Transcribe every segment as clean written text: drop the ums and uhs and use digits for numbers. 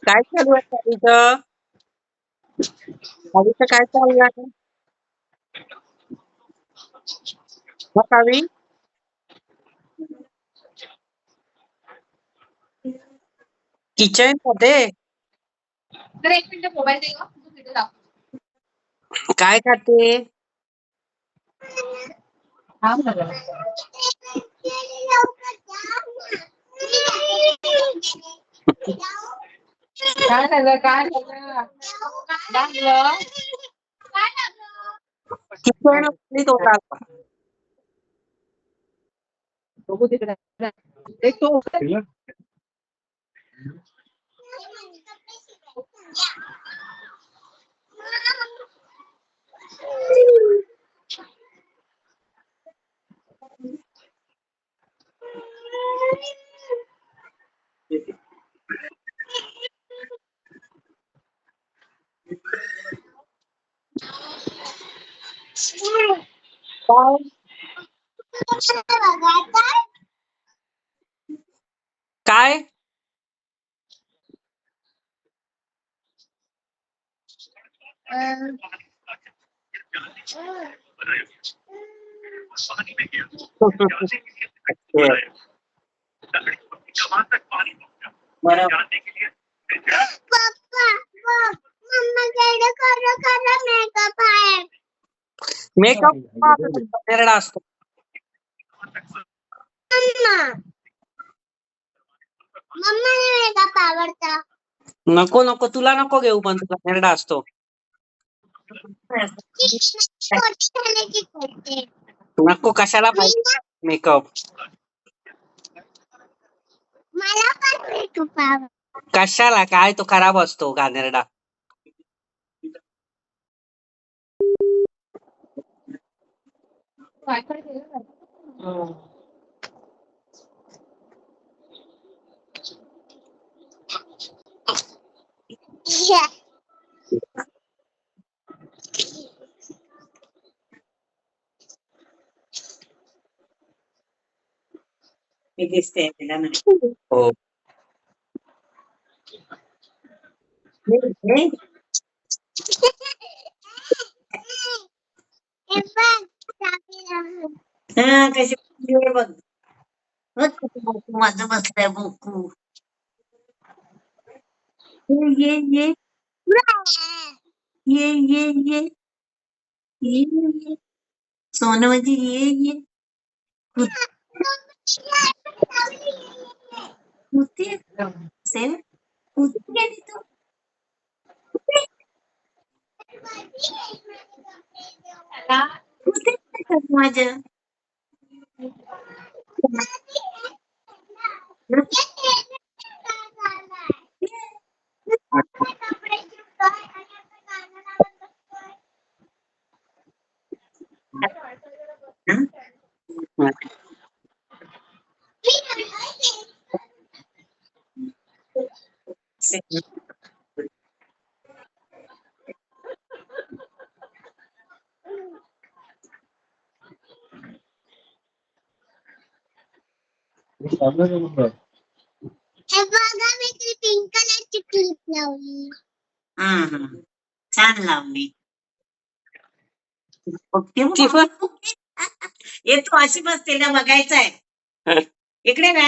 काय चालू आहे कावीचं? कावीचं काय चालू आहे? मग कावी किचन मध्ये तर एक मिनिट मोबाईल दे गं, तू व्हिडिओ दाखव. काय खाते? थांब ना जरा. काय झालं काय झालं लागलं काय लागलं किचन मध्ये तोंडाला. बघू तिकडे एक तो काय काय बरं. मेकअप नेरडा असतो. नको नको तुला नको घेऊ पण तुला नेरडा असतो. नको कशाला पाहिजे मेकअप? कशाला काय तो खराब असतो गानेरडा. वायफाय केलं का? मी दिसते तिला नाही. हो हा कशी बघ माझं बसलंय बोकू. ये ये ये ये ये ये ये सोनं म्हणजे ये कुठे असेल कुठे गेली तू कुठे माझ्या पिंक कलरची क्लिप लावली. छान लावली. ये तू अशी बसते ना बघायचंय इकडे ना.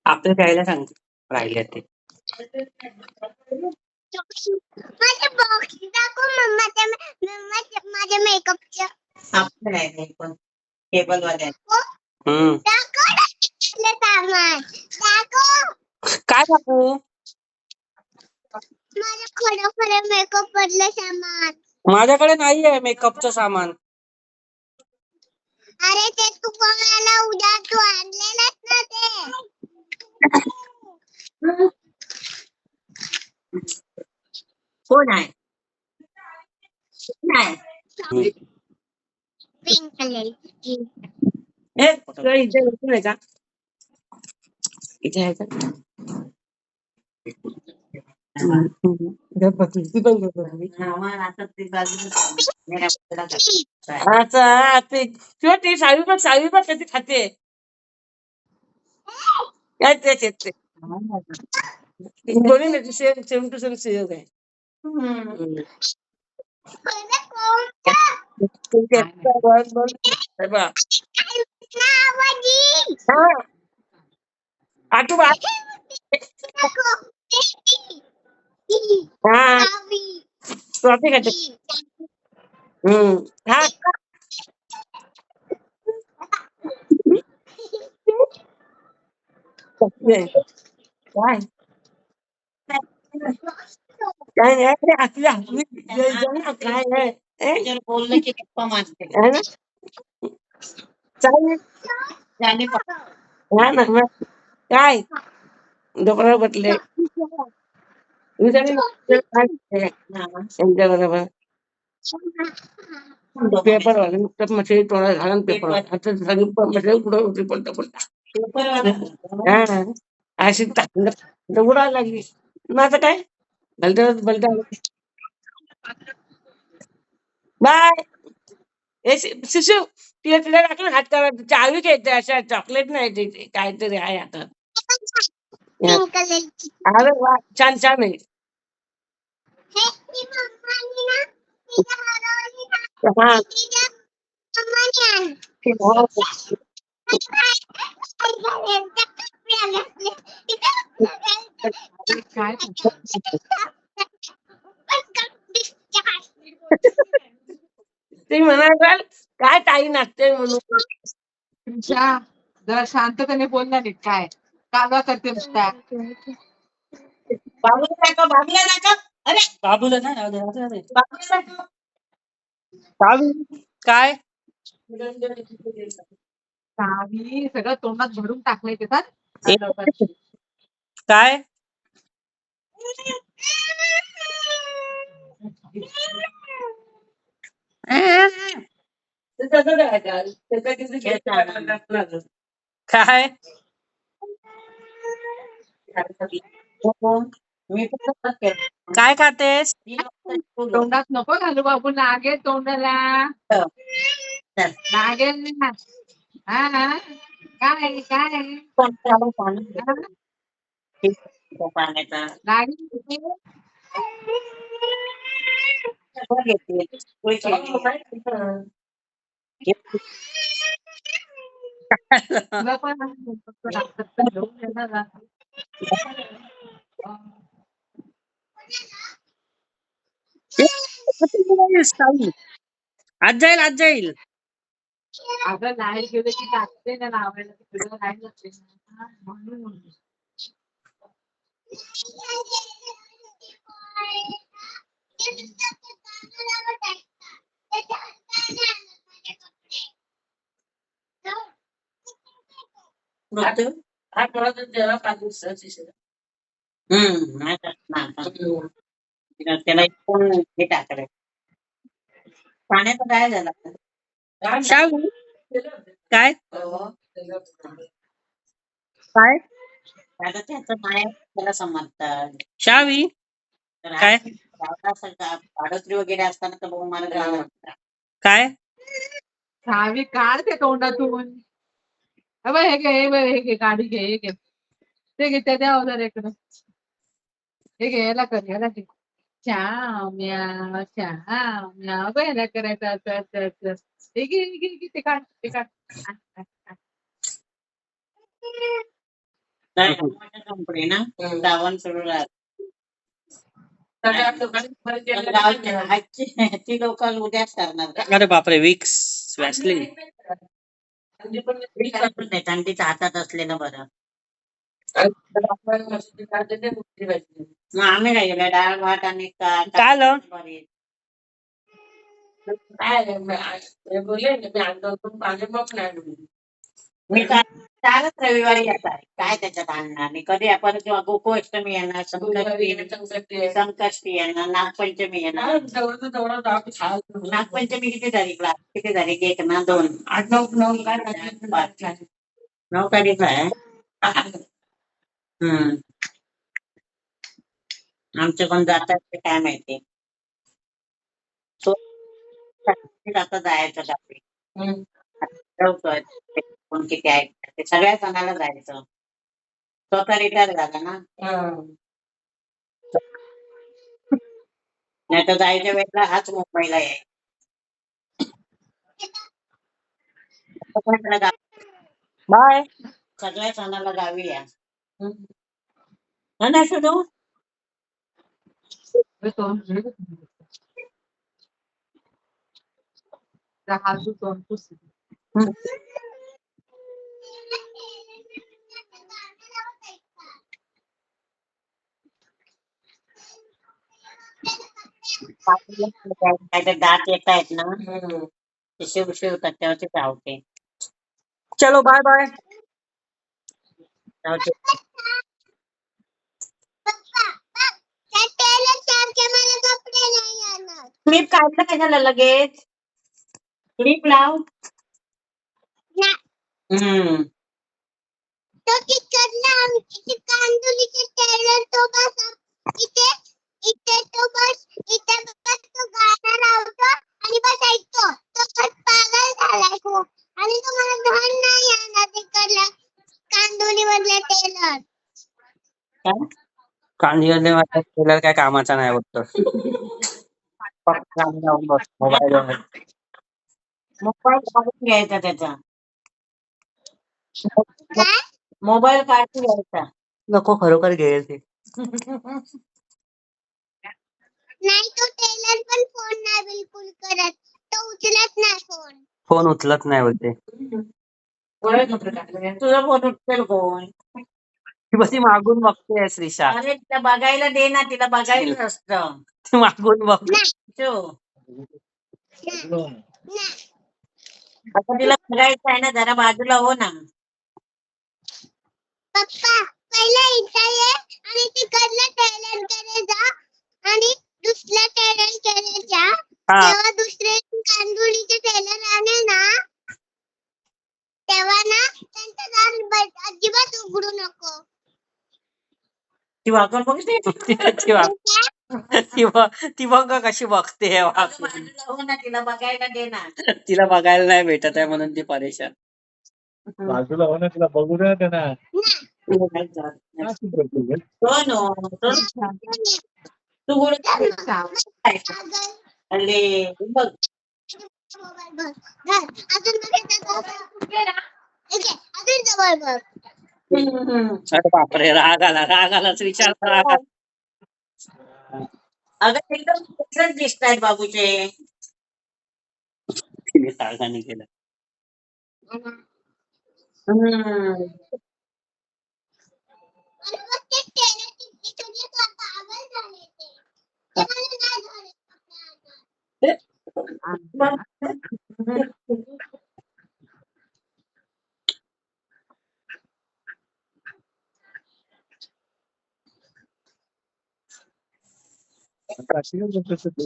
आपलं द्यायला सांगते राहिले ते माझ्या मेकअपच्या आपलं नाही पण टेबल वाले काय बापू माझ्या मेकअप मधलं सामान माझ्याकडे नाहीये मेकअपचं सामान. अरे ते तू कोणाला उद्या तू आणलेलंच ना ते. नाही पिंक कलरची इथे का इथे आहे का अच्छा किंवा ती सावी बघ कधी खाते काय ते दोन्ही नाही सेम टू सेम सिरियल आहे आटू बा हा ट्रॉफी खाते हा काय काय नाही अरे आपली आपली काय आहे बोललं की गप्पा मारते चालेल हा ना मग काय डोक्यावर बसले त्यांच्या बरोबर पेपर वाले नुकतं मशे तोडा घालून पेपर आता सगळी मशे पुढे होती पलटा पलटा हा अशी टाकलं उडायला लागली मग आता काय भलत्या भलत्या बाय ए शिशू तिला तिला टाकलं हात करायचं चावी घ्यायचं अशा चॉकलेट नाही ते काहीतरी आहे आता अरे वा छान छान आहे हा काय ते म्हणाल काय ताई नाचते म्हणून तुमच्या जरा शांततेने बोलला नाही काय कालवा करते नुसता बाबूला नका अरे बाबूला नाही काय सावी सगळं तोंडात भरून टाकलंय ते काय काय काय खातेस तोंडात नको घालू बाबू लागेल तोंडाला लागेल ना हा काय काय लागेल तुला पण घेऊन येणार ना. आज जाईल आज जाईल अगं नाही गेलं की लागते ना लावायला तिकडं नाही लागते ना. म्हणून त्याला कोण हे टाकलंय पाण्याचं काय झालं शाहू काय काय आता त्याचं माया त्याला समजतात शावी काय पाडोत्री वगैरे असताना तर भाऊ मला काय सावी काढते तोंडातून अबे हे घे हे घे गाडी घे हे घे ते घे त्या द्या जरा इकडं हे घे याला कर याला घे श्याम्या श्याम्या अगं ह्याला करायचं असं असं असं हे घे हे घे हे घे, ते काढ ते काढ कंपनी ना गावान सुरू ती लोक उद्याच करणार अरे बापरे विक्स वॅसलीन थंडीच्या हातात असलेलं बरं मग आम्ही काय गेलो डाळ भात आणि काय मी चारच रविवारी येतात. काय त्याच्यात आणणार आणि कधी आपण किंवा गोकुळाष्टमी येणार, संकष्टी येणार, नागपंचमी येणार. नागपंचमी किती तारीखला? किती तारीख? 1 ना 2? 8, 9 काय 9 तारीख आहे. आमचे कोण जातात ते काय माहिती. आता जायचं गावी. ठरवतोय कोण किती आहे ते सगळ्या सणाला जायचं. स्वतः रिटायर झाला ना, नाही तर जायच्या वेळेला हाच मुंबईला यायचा. बाय. सगळ्या सणाला गावी या. ना शुद्धू काय ते दात येत आहेत ना, ते शिव शिव होतात तेव्हा ते चावते. चलो बाय बाय. क्लिप काढलं कशाला लगेच? क्लिप लाव. तो तिकडला आमची कांदुलीचे टेलर तो बस इथे इथे तो बस इथे बस तो गाणं लावतो आणि बस ऐकतो. तो बस पागल झालाय खूप आणि तो मला धन नाही आणला तिकडला कांदुली मधला टेलर. कांदिवली माझा टेलर काय कामाचा नाही वाटतं. मोबाईल मोबाईल काढून घ्यायचा त्याचा. काय? मोबाईल काढून घ्यायचा. नको, खरोखर घेईल ते. नाही तो टेलर पण फोन नाही बिलकुल करत. तो उचलत नाही फोन. फोन उचलत नाही बोलते. तुझा फोन उचलेल कोण? ती बसी मागून बघते श्रीषा. अरे तिला बघायला दे ना, तिला बघायला नसतं. ती मागून बघते. आता तिला बघायचं आहे ना, जरा बाजूला हो ना. पप्पा पहिला इथं ये आणि तिकडला टेलर कडे जा आणि दुसऱ्या टेलर कडे जा. तेव्हा दुसरे कांदुलीचे टेलर आले ना तेव्हा ना त्यांचं दार अजिबात उघडू नको. ती वाकून बघते. ती बघ कशी बघते. बाजूला हो ना, तिला बघायला दे ना. तिला बघायला नाही भेटत आहे म्हणून ती परेशान. बाजूला हो ना, तिला बघू द्या त्यांना. तू बोल बघ. अजून जवळ बघ. अरे बापरे, राग आलाच विचार. अगं एकदम तसंच दिसतायत बाबूचे. तिने रागाने केलं. बघू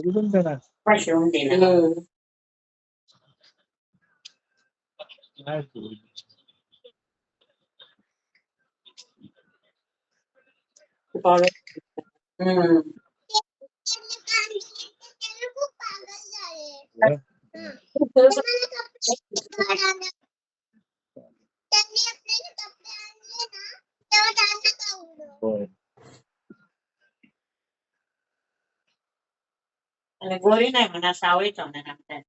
पण त्यांना. शिवून दे ना. नाही आणि गोरी नाही म्हणा, सावळीच होणार आमच्या.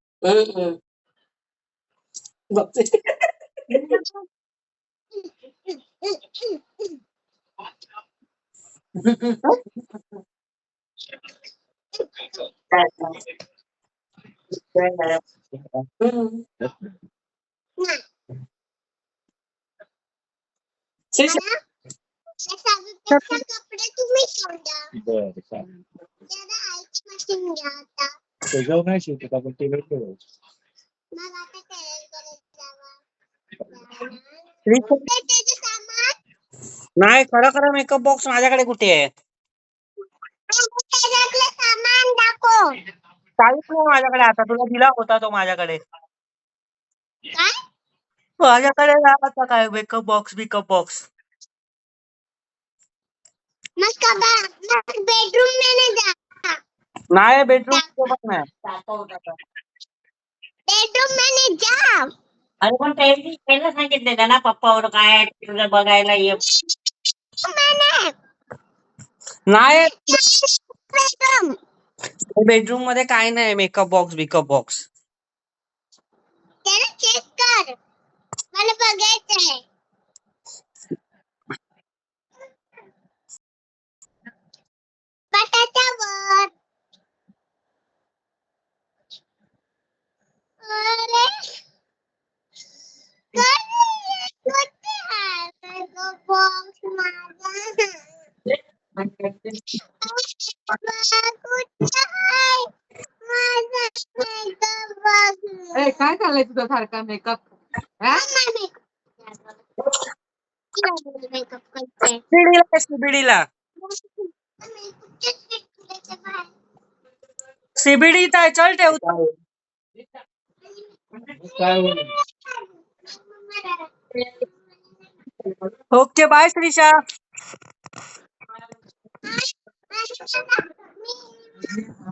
बघते. कपडे तुम्ही सोडा. बरं चालेल. त्याला आईच मशीन घ्या आता. त्याच्यावर नाही शिवत आपण टेलर ठेवू. मग आता टेलर कडे जावा. त्याचे सामान नाही, खरं खरं मेकअप बॉक्स माझ्याकडे कुठे आहे? त्याच्यातलं सामान दाखव. काहीच नाही माझ्याकडे. आता तुला दिला होता तो माझ्याकडे. काय माझ्याकडे नाही आता काय मेकअप बॉक्स बॉक्स. मग बेडरूम में जा. नाही, बेडरूम पण नाही. बेडरूम में जा. अरे पण त्यांनी पहिलं सांगितलेलं ना पप्पावर काय तुला बघायला ये. मैंने नाही, बेडरूम बेडरूम मध्ये काय नाही मेकअप बॉक्स. त्याला चेक कर. मला बघायचंय. बटाट्यावर. अरे कुठे आहे बॉक्स माझा? कुठे आहे माझा बॉक्स? ए काय चाललंय तुझा सारखा मेकअप? मेकअप करते. सीबीडीला सीबीडी आहे. चल ठेवतो. काय होईल? Okay, bye Shrisha. मी